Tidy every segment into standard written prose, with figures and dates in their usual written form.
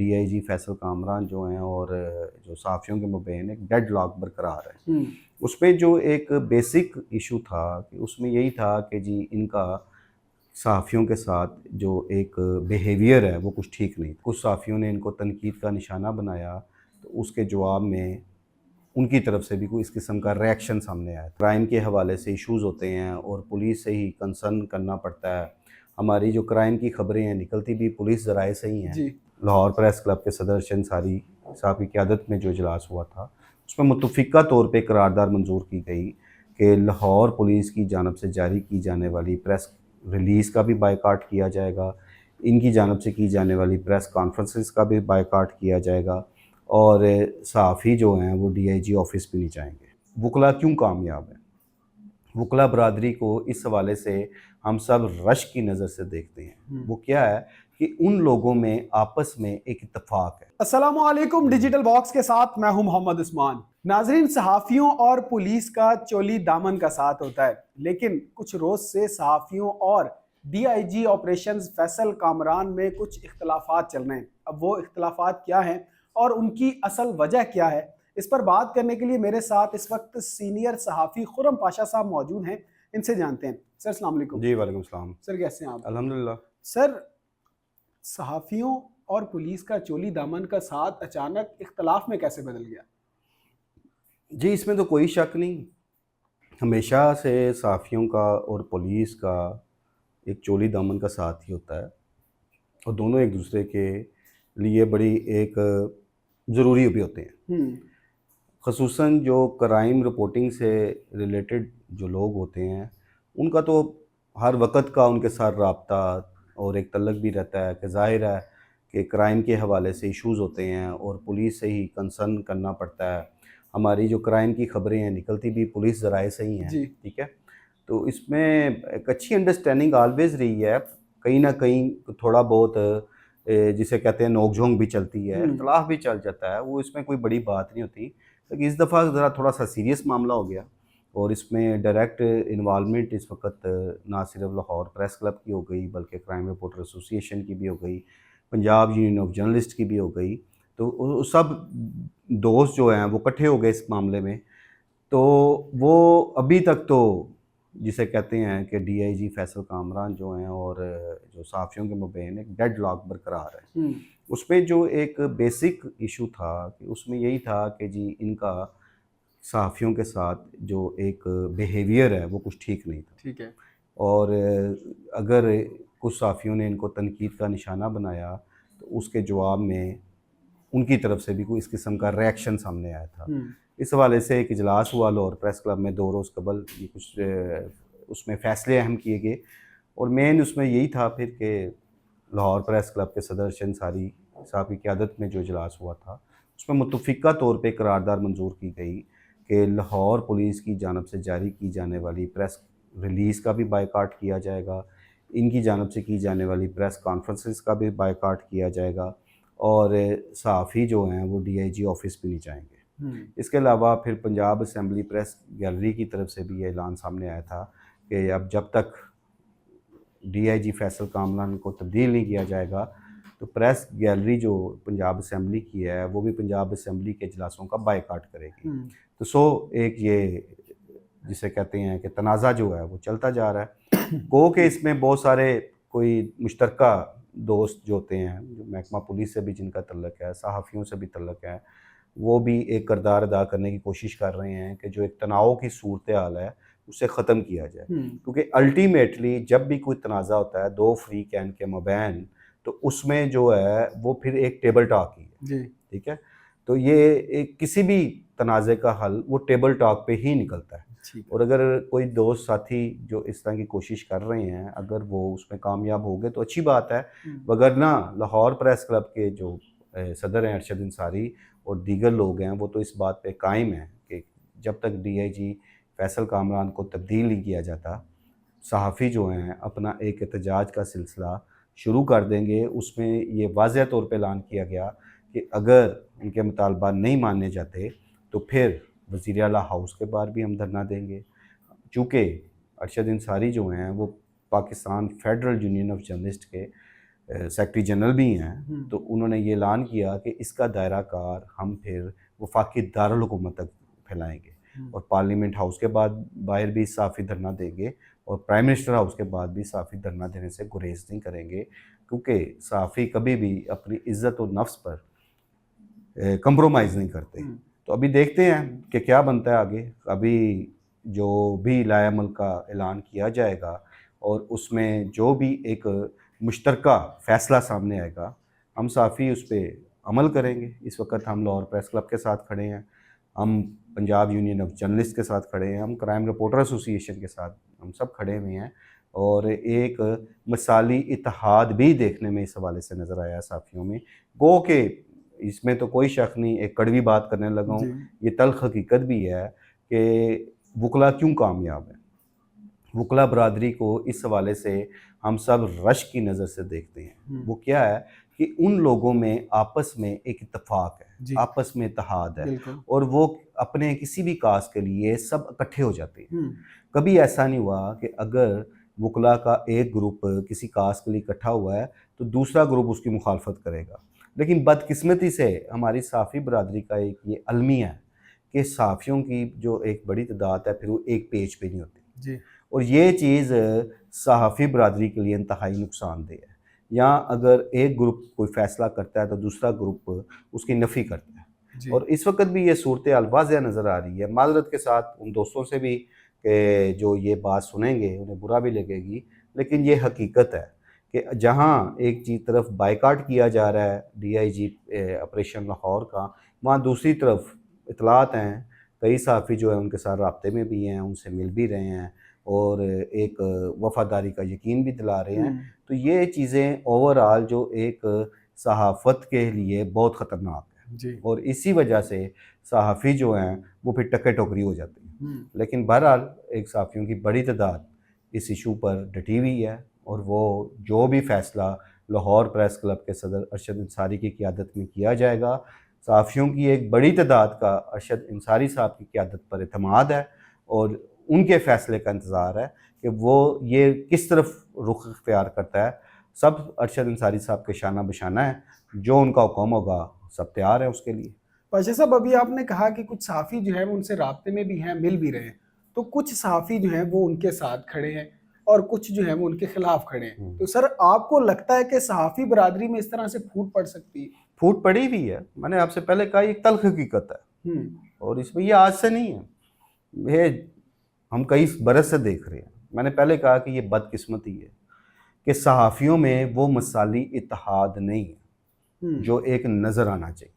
DIG Faisal Kamran जो हैं और जो सहाफ़ियों के मबैन एक डेडलॉक बरकरार है। उसमें जो एक बेसिक इशू था कि उसमें यही था कि जी इनका सहाफ़ियों के साथ जो एक बिहेवियर है वो कुछ ठीक नहीं। कुछ सहाफ़ियों ने इनको तनकीद का निशाना बनाया, तो उसके जवाब में उनकी तरफ से भी कोई इस किस्म का रिएक्शन सामने आया। क्राइम के हवाले से इश्यूज़ होते हैं और पुलिस से ही कंसर्न करना पड़ता है। हमारी जो क्राइम की ख़बरें हैं निकलती भी पुलिस ज़राए से ही हैं। लाहौर प्रेस क्लब के सदर अर्शद अंसारी साहब की क़यादत में जो इजलास हुआ था, उसमें मुत्तफ़िक़ा तौर पे करारदाद मंजूर की गई कि लाहौर पुलिस की जानिब से जारी की जाने वाली प्रेस रिलीज़ का भी बायकाट किया जाएगा, इनकी जानिब से की जाने वाली प्रेस कॉन्फ्रेंसेस का भी बायकाट किया जाएगा और सहाफ़ी जो हैं वो डीआईजी ऑफ़िस भी नहीं जाएंगे। वकला क्यों कामयाब है? वकला बरादरी को इस हवाले से हम सब रश की नज़र से देखते हैं। वो क्या है कि उन लोगों में आपस में एक इत्तफाक है। अस्सलामुअलैकुम, डिजिटल बॉक्स के साथ मैं हूं मोहम्मद उस्मान। नाजरीन, सहाफ़ियों और पुलिस का चोली दामन का साथ होता है, लेकिन कुछ रोज से सहाफ़ियों और डीआईजी ऑपरेशंस फैसल कामरान में कुछ इख्तलाफात चल रहे हैं। अब वो इख्तलाफात क्या हैं और उनकी असल वजह क्या है, इस पर बात करने के लिए मेरे साथ इस वक्त सीनियर सहाफ़ी खुर्रम पाशा साहब मौजूद हैं। इनसे जानते हैं। सर अस्सलाम वालेकुम। जी वालेकुम सलाम। सर कैसे हैं आप? अल्हम्दुलिल्लाह। सर, सहाफ़ियों और पुलिस का चोली दामन का साथ अचानक इख्तलाफ में कैसे बदल गया? जी, इसमें तो कोई शक नहीं। हमेशा से सहाफ़ियों का और पुलिस का एक चोली दामन का साथ ही होता है और दोनों एक दूसरे के लिए बड़ी एक ज़रूरी भी होते हैं। ख़ुसूसन जो क्राइम रिपोर्टिंग से रिलेटेड जो लोग होते हैं, उनका तो हर वक़्त का उनके साथ राब्ता और एक तल्लुक़ भी रहता है कि ज़ाहिर है कि क्राइम के हवाले से इश्यूज़ होते हैं और पुलिस से ही कंसर्न करना पड़ता है। हमारी जो क्राइम की ख़बरें हैं निकलती भी पुलिस ज़राए से ही हैं, ठीक है? तो इसमें एक अच्छी अंडरस्टैंडिंग ऑलवेज़ रही है। कहीं न कहीं थोड़ा बहुत जिसे कहते हैं नोक-झोंक भी चलती है, इख्तलाफ भी चल जाता है, वो इसमें कोई बड़ी बात नहीं होती। लेकिन इस दफ़ा ज़रा थोड़ा-सा सीरियस मामला हो गया और इसमें डायरेक्ट इन्वॉल्वमेंट इस वक़्त ना सिर्फ लाहौर प्रेस क्लब की हो गई, बल्कि क्राइम रिपोर्टर एसोसिएशन की भी हो गई, पंजाब यूनियन ऑफ जर्नलिस्ट की भी हो गई। तो वो सब दोस्त जो हैं वो इकट्ठे हो गए इस मामले में। तो वो अभी तक तो जिसे कहते हैं कि डीआईजी फैसल कामरान जो हैं और जो सहाफ़ियों के मबैन एक डेडलॉक बरकरार है। उसमें जो एक बेसिक इशू था कि उसमें यही था कि जी इनका सहाफ़ियों के साथ जो एक बिहेवियर है वो कुछ ठीक नहीं था। ठीक है। और अगर कुछ सहाफ़ियों ने इनको तनकीद का निशाना बनाया, तो उसके जवाब में उनकी तरफ से भी कोई इस किस्म का रिएक्शन सामने आया था। इस हवाले से एक इजलास हुआ लाहौर प्रेस क्लब में 2 रोज़ कबल। ये कुछ उसमें फ़ैसले अहम किए गए और मेन उसमें यही था फिर कि लाहौर प्रेस क्लब के सदर अर्शद अंसारी साहब की क़यादत में जो इजलास हुआ था, उसमें मुत्तफ़िक़ा तौर पे करारदाद मंजूर की गई कि लाहौर पुलिस की जानिब से जारी की जाने वाली प्रेस रिलीज़ का भी बायकाट किया जाएगा, इनकी जानिब से की जाने वाली प्रेस कॉन्फ्रेंसेस का भी बायकाट किया जाएगा और सहाफ़ी जो हैं वो डीआईजी ऑफ़िस भी नहीं जाएंगे। इसके अलावा फिर पंजाब असेंबली प्रेस गैलरी की तरफ से भी ये ऐलान सामने आया था कि अब जब तक डीआईजी फैसल कामरान को तब्दील नहीं किया जाएगा, तो प्रेस गैलरी जो पंजाब असेंबली की है वो भी पंजाब असेंबली के इजलासों का बायकाट करेगी। तो एक ये जिसे कहते हैं कि तनाज़ा जो है वो चलता जा रहा है। गो कि इसमें बहुत सारे कोई मुश्तरका दोस्त जो होते हैं, जो महकमा पुलिस से भी जिनका तल्लुक़ है, सहाफ़ियों से भी तल्लुक़ है, वो भी एक किरदार अदा करने की कोशिश कर रहे हैं कि जो एक तनाव की सूरत हाल है उसे ख़त्म किया जाए। क्योंकि अल्टीमेटली जब भी कोई तनाज़ा होता है 2 फ़रीक़ैन के मबैन, तो उसमें जो है वो फिर एक टेबल टॉक ही है, ठीक है? तो ये एक किसी भी तनाज़े का हल वो टेबल टॉक पे ही निकलता है। और अगर कोई दोस्त साथी जो इस तरह की कोशिश कर रहे हैं, अगर वो उसमें कामयाब हो गए तो अच्छी बात है, वगरना लाहौर प्रेस क्लब के जो सदर हैं अर्शद अंसारी और दीगर लोग हैं, वो तो इस बात पे कायम हैं कि जब तक डीआईजी फैसल कामरान को तब्दील नहीं किया जाता, सहाफ़ी जो हैं अपना एक एहतजाज का सिलसिला शुरू कर देंगे। उसमें ये वाज़ेह तौर पे ऐलान किया गया कि अगर उनके मुतालबात नहीं माने जाते तो फिर वज़ीर आला हाउस के बाहर भी हम धरना देंगे। चूँकि अर्शद अंसारी जो हैं वो Pakistan federal union of journalist के सेक्रेटरी जनरल भी हैं, तो उन्होंने ये ऐलान किया कि इसका दायरा कार हम फिर वफाकी दारुल हुकूमत तक फैलाएंगे और पार्लियामेंट हाउस के बाद बाहर भी सहाफ़ी धरना देंगे और प्राइम मिनिस्टर हाउस के बाद भी सहाफ़ी धरना देने से गुरेज नहीं करेंगे, क्योंकि सहाफ़ी कभी भी अपनी इज़्ज़त और नफ्स पर कंप्रोमाइज़ नहीं करते। तो अभी देखते हैं कि क्या बनता है आगे। अभी जो भी लाएअमल का ऐलान किया जाएगा और उसमें जो भी एक मुश्तरका फ़ैसला सामने आएगा, हम सहाफ़ी उस पर अमल करेंगे। इस वक्त हम लाहौर प्रेस क्लब के साथ खड़े हैं, हम पंजाब यूनियन ऑफ जर्नलिस्ट के साथ खड़े हैं, हम क्राइम रिपोर्टर एसोसिएशन के साथ हम सब खड़े हुए हैं और एक मिसाली इत्तेहाद भी देखने में इस हवाले से नज़र आया सहाफ़ियों में। गो के इसमें तो कोई शक नहीं, एक कड़वी बात करने लगा हूँ, ये तल्ख़ हकीकत भी है कि वकला क्यों कामयाब है। वकला बरादरी को इस हवाले से हम सब रश की नज़र से देखते हैं। वो क्या है कि उन लोगों में आपस में एक इत्तेफाक है, आपस में इत्तेहाद है और वो अपने किसी भी काज के लिए सब इकट्ठे हो जाते हैं। कभी ऐसा नहीं हुआ कि अगर वकला का एक ग्रुप किसी काज के लिए इकट्ठा हुआ है तो दूसरा ग्रुप उसकी मुखालफत करेगा। लेकिन बदकिस्मती से हमारी सहाफ़ी बरादरी का एक ये अलमिया है कि सहाफ़ियों की जो एक बड़ी तादाद है फिर वो एक पेज पे नहीं होती और ये चीज़ सहाफ़ी बरादरी के लिए इंतहाई नुकसानदेह है। यहाँ अगर एक ग्रुप कोई फ़ैसला करता है तो दूसरा ग्रुप उसकी नफ़ी करता है और इस वक्त भी ये सूरत हाल वाज़ह नज़र आ रही है। माज़रत के साथ उन दोस्तों से भी कि जो ये बात सुनेंगे उन्हें बुरा भी लगेगी, लेकिन ये हकीकत है कि जहाँ एक चीज़ तरफ बायकाट किया जा रहा है DIG ऑपरेशन लाहौर का, वहाँ दूसरी तरफ इतलात हैं, कई सहाफ़ी जो है उनके साथ राब्ते में भी हैं, उनसे मिल भी रहे हैं और एक वफ़ादारी का यकीन भी दिला रहे हैं। तो ये चीज़ें ओवरऑल जो एक सहाफ़त के लिए बहुत ख़तरनाक है और इसी वजह से सहाफ़ी जो हैं वो फिर टक्के टोकरी हो जाती हैं। लेकिन बहरहाल एक सहाफ़ियों की बड़ी तादाद इस इशू पर डटी हुई है और वो जो भी फ़ैसला लाहौर प्रेस क्लब के सदर अरशद अंसारी की क़ियादत में किया जाएगा, सहाफ़ियों की एक बड़ी तादाद का अरशद अंसारी साहब की क़ियादत पर एतमाद है और उनके फ़ैसले का इंतज़ार है कि वो ये किस तरफ रुख इख्तियार करता है। सब अरशद अंसारी साहब के शाना बशाना है, जो उनका हुक्म होगा सब तैयार है उसके लिए। पाशा साहब, अभी आपने कहा कि कुछ सहाफ़ी जो है वो उनसे राब्ते में भी हैं, मिल भी रहे हैं, तो कुछ सहाफ़ी जो हैं वो उनके साथ खड़े हैं और कुछ जो है वो उनके खिलाफ खड़े हैं। तो सर, आपको लगता है कि सहाफ़ी बरादरी में इस तरह से फूट पड़ सकती है? फूट पड़ी भी है, मैंने आपसे पहले कहा, एक तल्ख़ हकीकत है और इसमें ये आज से नहीं है, ये हम कई बरस से देख रहे हैं। मैंने पहले कहा कि ये बदकिस्मती है कि सहाफ़ियों में वो मिसाली इत्तेहाद नहीं है जो एक नज़र आना चाहिए।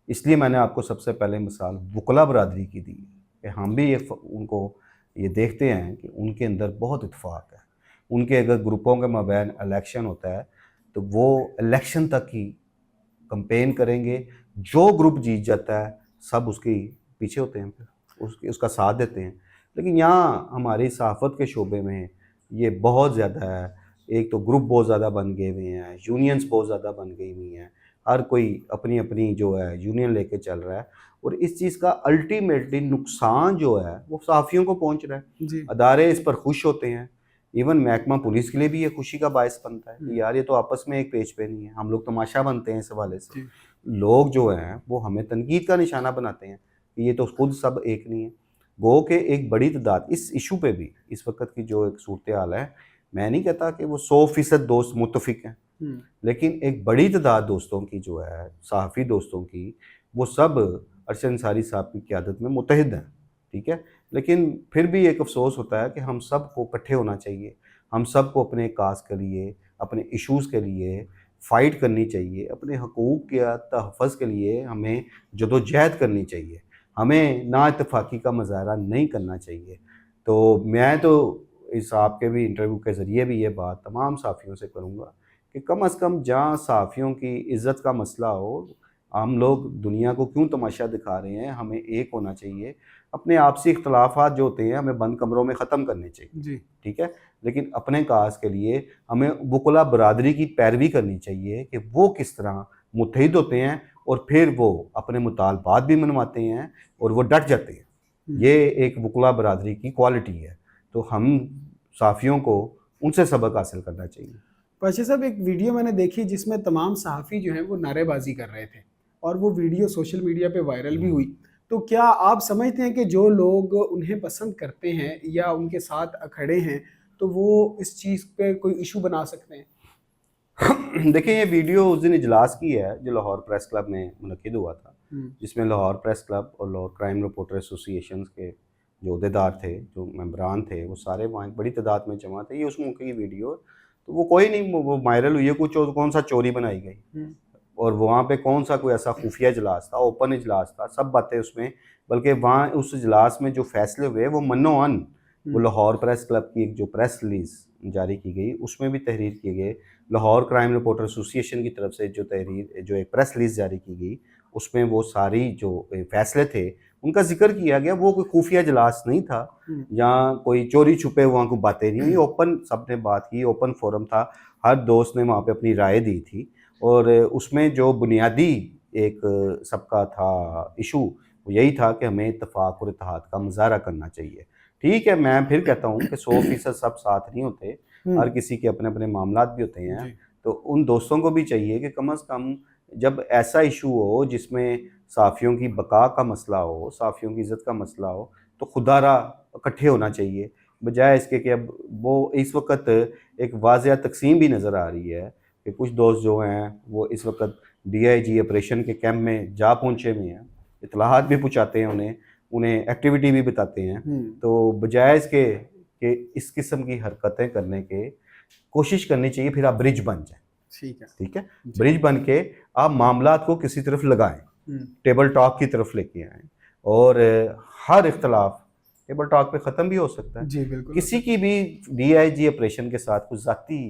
इसलिए मैंने आपको सबसे पहले मिसाल वकला बरादरी की दी कि हम भी उनको ये देखते हैं कि उनके अंदर बहुत इत्तेफाक है। उनके अगर ग्रुपों के माबैन इलेक्शन होता है तो वो इलेक्शन तक ही कंपेन करेंगे, जो ग्रुप जीत जाता है सब उसके पीछे होते हैं, फिर उसका साथ देते हैं। लेकिन यहाँ हमारी सहाफ़त के शोबे में ये बहुत ज़्यादा है। एक तो ग्रुप बहुत ज़्यादा बन गए हुए हैं, यूनियंस बहुत ज़्यादा बन गई हुई हैं, हर कोई अपनी अपनी जो है यूनियन लेके चल रहा है और इस चीज़ का अल्टीमेटली नुकसान जो है वो सहाफ़ियों को पहुँच रहा है। अदारे इस पर खुश होते हैं, इवन महकमा पुलिस के लिए भी ये खुशी का बायस बनता है कि यार ये तो आपस में एक पेज पे नहीं है, हम लोग तमाशा बनते हैं इस हवाले से। लोग जो हैं वो हमें तनकीद का निशाना बनाते हैं कि ये तो खुद सब एक नहीं है। गो के एक बड़ी तादाद इस इशू पे भी इस वक्त की जो एक सूरत हाल है, मैं नहीं कहता कि वो 100% दोस्त मुत्तफिक हैं, लेकिन एक बड़ी तादाद दोस्तों की जो है, सहाफ़ी दोस्तों की, वो सब अरशद अंसारी साहब की क़ियादत में मुत्तहिद हैं, ठीक है। लेकिन फिर भी एक अफसोस होता है कि हम सब को इकट्ठे होना चाहिए, हम सब को अपने काज के लिए, अपने इशूज़ के लिए फ़ाइट करनी चाहिए, अपने हकूक़ के तहफ़्फ़ुज़ के लिए हमें जदोजहद करनी चाहिए, हमें नाइत्तेफ़ाक़ी का मुज़ाहरा नहीं करना चाहिए। तो मैं तो इस आपके भी इंटरव्यू के ज़रिए भी ये बात तमाम सहाफ़ियों से करूँगा कि कम अज़ कम जहाँ सहाफ़ियों की इज़्ज़त का मसला हो, हम लोग दुनिया को क्यों तमाशा दिखा रहे हैं, हमें एक होना चाहिए। अपने आपसी इख्तलाफ़ात जो होते हैं हमें बंद कमरों में ख़त्म करने चाहिए, ठीक है। लेकिन अपने काज के लिए हमें वकला बरादरी की पैरवी करनी चाहिए कि वो किस तरह मुत्तहिद होते हैं और फिर वो अपने मुतालबात भी मनवाते हैं और वो डट जाते हैं। ये एक वकला बरादरी की क्वालिटी है, तो हम सहाफ़ियों को उनसे सबक हासिल करना चाहिए। पाशा साहब, एक वीडियो मैंने देखी जिसमें तमाम सहाफ़ी जो हैं वो नारेबाजी कर रहे थे और वो वीडियो सोशल मीडिया पे वायरल भी हुई। तो क्या आप समझते हैं कि जो लोग उन्हें पसंद करते हैं या उनके साथ खड़े हैं तो वो इस चीज़ पे कोई इशू बना सकते हैं? देखिए, ये वीडियो उस दिन इजलास की है जो लाहौर प्रेस क्लब में मुनक्किद हुआ था, जिसमें लाहौर प्रेस क्लब और लाहौर क्राइम रिपोर्टर एसोसिएशन के जो अहदेदार थे, जो मेंबरान थे, वो सारे वहाँ बड़ी तादाद में जमा थे। ये उस मौके की वीडियो, तो वो कोई नहीं, वो वायरल हुई है। कुछ कौन सा चोरी बनाई गई और वहाँ पे कौन सा कोई ऐसा खुफिया इजलास था, ओपन इजलास था, सब बातें उसमें। बल्कि वहाँ उस इजलास में जो फैसले हुए वो मनो-अन, वो लाहौर प्रेस क्लब की एक जो प्रेस रिलीज़ जारी की गई उसमें भी तहरीर किए गए, लाहौर क्राइम रिपोर्टर एसोसिएशन की तरफ से जो एक प्रेस रिलीज़ जारी की गई उसमें वो सारी जो फैसले थे उनका जिक्र किया गया। वो कोई खुफिया इजलास नहीं था या कोई चोरी छुपे वहाँ को बातें नहीं हुई, ओपन सब ने बात की, ओपन फोरम था, हर दोस्त ने वहाँ पे अपनी राय दी थी। और उसमें जो बुनियादी एक सबका था इशू वो यही था कि हमें इत्तेफाक और इत्तेहाद का मुजाहरा करना चाहिए। ठीक है, मैं फिर कहता हूँ कि 100% सब साथ नहीं होते, हर किसी के अपने अपने मामलात भी होते हैं। तो उन दोस्तों को भी चाहिए कि कम से कम जब ऐसा इशू हो जिसमें साफ़ियों की बका का मसला हो, साफ़ियों की इज़्ज़त का मसला हो, तो खुदारा इकट्ठे होना चाहिए, बजाय इसके कि अब वो इस वक्त एक वाज़िया तकसीम भी नज़र आ रही है कि कुछ दोस्त जो हैं वो इस वक्त DIG ऑपरेशन के कैंप में जा पहुँचे हुए हैं, इत्तलाहात भी पहुँचाते हैं, उन्हें एक्टिविटी भी बताते हैं। तो बजाय इसके कि इस किस्म की हरकतें करने के कोशिश करनी चाहिए, फिर आप ब्रिज बन जाएं। ठीक है, ब्रिज बन के आप मामलात को किसी तरफ लगाएं, टेबल टॉक की तरफ लेके आएं। और हर इख्तलाफ टेबल टॉक पे ख़त्म भी हो सकता है। जी बिल्कुल। किसी की भी DIG ऑपरेशन के साथ कुछ ज़ाती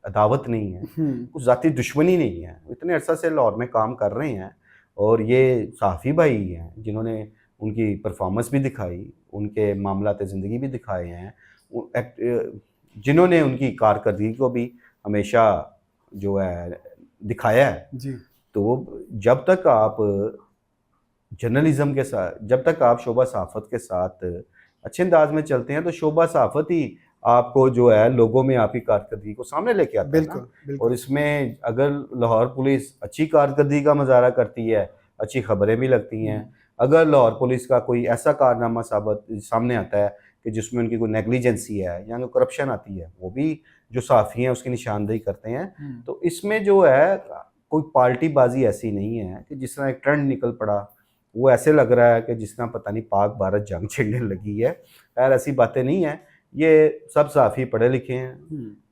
अदावत नहीं है, कुछ ज़ाती दुश्मनी नहीं है। इतने अरसा से लाहौर में काम कर रहे हैं और ये सहाफ़ी भाई हैं जिन्होंने उनकी परफॉर्मेंस भी दिखाई, उनके मामलात ज़िंदगी भी दिखाए हैं, जिन्होंने उनकी कारकर्दगी को भी हमेशा जो है दिखाया है। जी। तो जब तक आप जर्नलिज़्म के साथ, जब तक आप शोबा सहाफ़त के साथ अच्छे अंदाज में चलते हैं तो शोबा सहाफ़त ही आपको जो है लोगों में आपकी कारकर्दगी को सामने लेके आता है ना। और इसमें अगर लाहौर पुलिस अच्छी कारकर्दगी का मुजाहरा करती है, अच्छी खबरें भी लगती हैं। अगर लाहौर पुलिस का कोई ऐसा कारनामा सामने आता है कि जिसमें उनकी कोई नेग्लिजेंसी है या कोई करप्शन आती है, वो भी जो सहाफ़ी हैं उसकी निशानदेही करते हैं। तो इसमें जो है कोई पार्टीबाजी ऐसी नहीं है कि जिस तरह एक ट्रेंड निकल पड़ा, वो ऐसे लग रहा है कि जिस तरह पता नहीं पाक भारत जंग छिड़ने लगी है। खैर ऐसी बातें नहीं हैं, ये सब सहाफ़ी पढ़े लिखे हैं,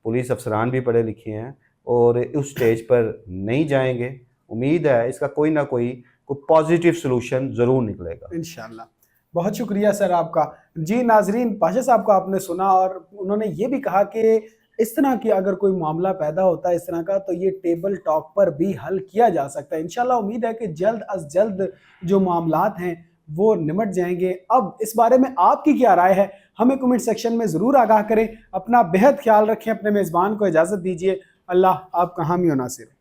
पुलिस अफसरान भी पढ़े लिखे हैं और उस स्टेज पर नहीं जाएंगे। उम्मीद है इसका कोई ना कोई पॉजिटिव सलूशन ज़रूर निकलेगा इंशाल्लाह। बहुत शुक्रिया सर आपका। जी नाजरीन, पाशा साहब को आपने सुना और उन्होंने ये भी कहा कि इस तरह की अगर कोई मामला पैदा होता है इस तरह का, तो ये टेबल टॉक पर भी हल किया जा सकता है। इंशाल्लाह उम्मीद है कि जल्द अज जल्द जो मामलात हैं वो निमट जाएंगे। अब इस बारे में आपकी क्या राय है, हमें कमेंट सेक्शन में ज़रूर आगाह करें। अपना बेहद ख्याल रखें, अपने मेज़बान को इजाज़त दीजिए। अल्लाह आपका हामी व नासिर।